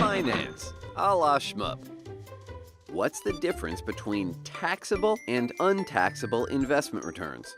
finance, a la shmup. What's the difference between taxable and untaxable investment returns?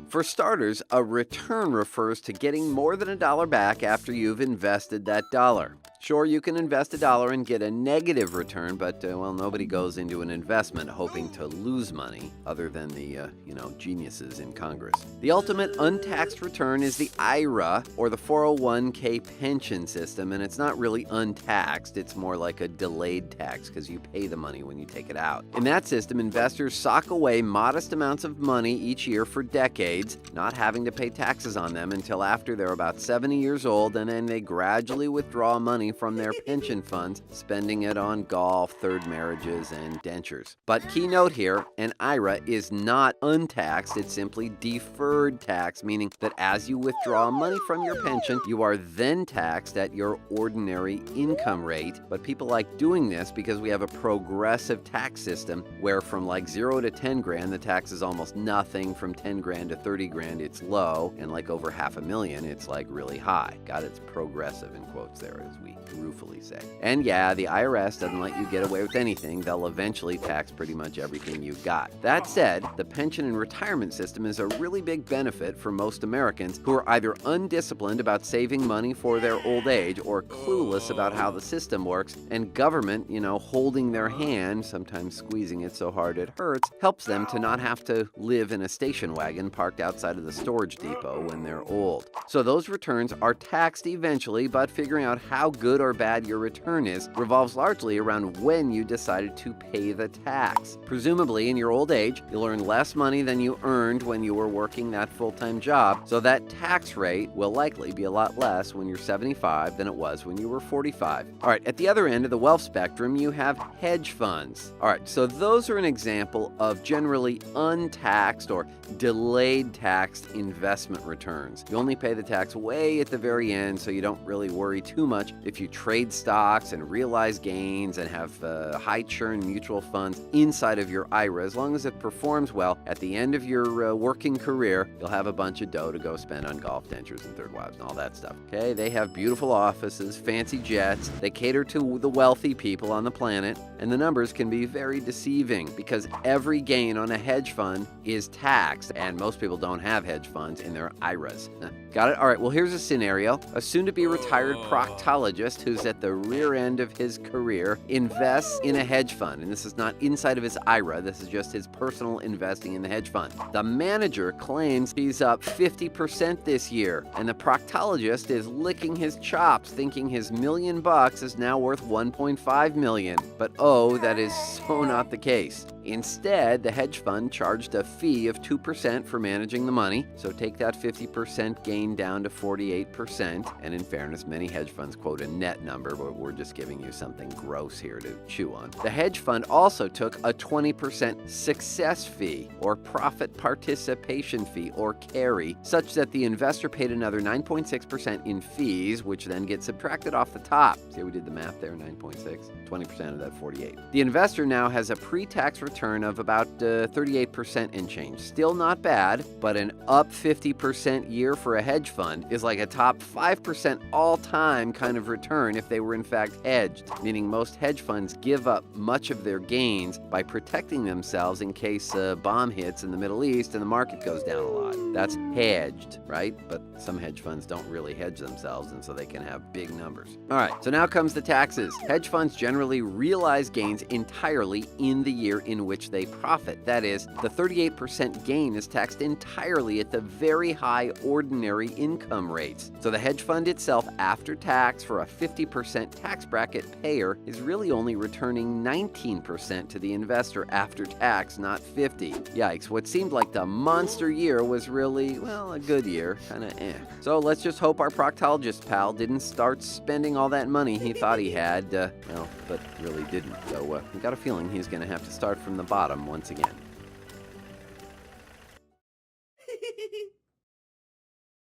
For starters, a return refers to getting more than $1 back after you've invested that dollar. Sure, you can invest $1 and get a negative return, but, nobody goes into an investment hoping to lose money, other than the, geniuses in Congress. The ultimate untaxed return is the IRA, or the 401k pension system, and it's not really untaxed. It's more like a delayed tax because you pay the money when you take it out. In that system, investors sock away modest amounts of money each year for decades, not having to pay taxes on them until after they're about 70 years old, and then they gradually withdraw money from their pension funds, spending it on golf, third marriages, and dentures. But key note here, an IRA is not untaxed, it's simply deferred tax, meaning that as you withdraw money from your pension, you are then taxed at your ordinary income rate. But people like doing this because we have a progressive tax system where from like 0 to 10 grand, the tax is almost nothing. From 10 grand to 30 grand, it's low. And like over $500,000, it's like really high. Got its progressive in quotes there, as we ruefully say. And yeah, the IRS doesn't let you get away with anything. They'll eventually tax pretty much everything you've got. That said, the pension and retirement system is a really big benefit for most Americans who are either undisciplined about saving money for their old age or clueless about how the system works, and government, holding their hand, sometimes squeezing it so hard it hurts, helps them to not have to live in a station wagon parked outside of the storage depot when they're old. So those returns are taxed eventually, but figuring out how good or bad your return is revolves largely around when you decided to pay the tax. Presumably, in your old age, you'll earn less money than you earned when you were working that full-time job, so that tax rate will likely be a lot less when you're 75 than it was when you were 45. All right, at the other end of the wealth spectrum, you have hedge funds. All right, so those are an example of generally untaxed or delayed taxed investment returns. You only pay the tax way at the very end, so you don't really worry too much if you trade stocks and realize gains and have high churn mutual funds inside of your IRA. As long as it performs well, at the end of your working career, you'll have a bunch of dough to go spend on golf, dentures, and third wives and all that stuff. Okay, they have beautiful offices, fancy jets, they cater to the wealthy people on the planet, and the numbers can be very deceiving because every gain on a hedge fund is taxed, and most people don't have hedge funds in their IRAs. Got it? All right, well, here's a scenario. A soon-to-be retired proctologist who's at the rear end of his career invests in a hedge fund, and this is not inside of his IRA, this is just his personal investing in the hedge fund. The manager claims he's up 50% this year, and the proctologist is licking his chops, thinking his $1 million is now worth $1.5 million. But oh, that is so not the case. Instead, the hedge fund charged a fee of 2% for managing the money, so take that 50% gain down to 48%, and in fairness, many hedge funds quote a net number, but we're just giving you something gross here to chew on. The hedge fund also took a 20% success fee, or profit participation fee, or carry, such that the investor paid another 9.6% in fees, which then get subtracted off the top. See, we did the math there, 9.6, 20% of that 48. The investor now has a pre-tax return of about 38% and change. Still not bad, but an up 50% year for a hedge fund is like a top 5% all-time kind of return if they were in fact hedged, meaning most hedge funds give up much of their gains by protecting themselves in case a bomb hits in the Middle East and the market goes down a lot. That's hedged, right? But some hedge funds don't really hedge themselves, and so they can have big numbers. All right, so now comes the taxes. Hedge funds generally realize gains entirely in the year in which they profit. That is, the 38% gain is taxed entirely at the very high ordinary income rates. So the hedge fund itself, after tax for a 50% tax bracket payer, is really only returning 19% to the investor after tax, not 50. Yikes, what seemed like the monster year was really, well, a good year, kinda eh. So let's just hope our proctologist pal didn't start spending all that money he thought he had, but really didn't. So we got a feeling he's gonna have to start from the bottom once again.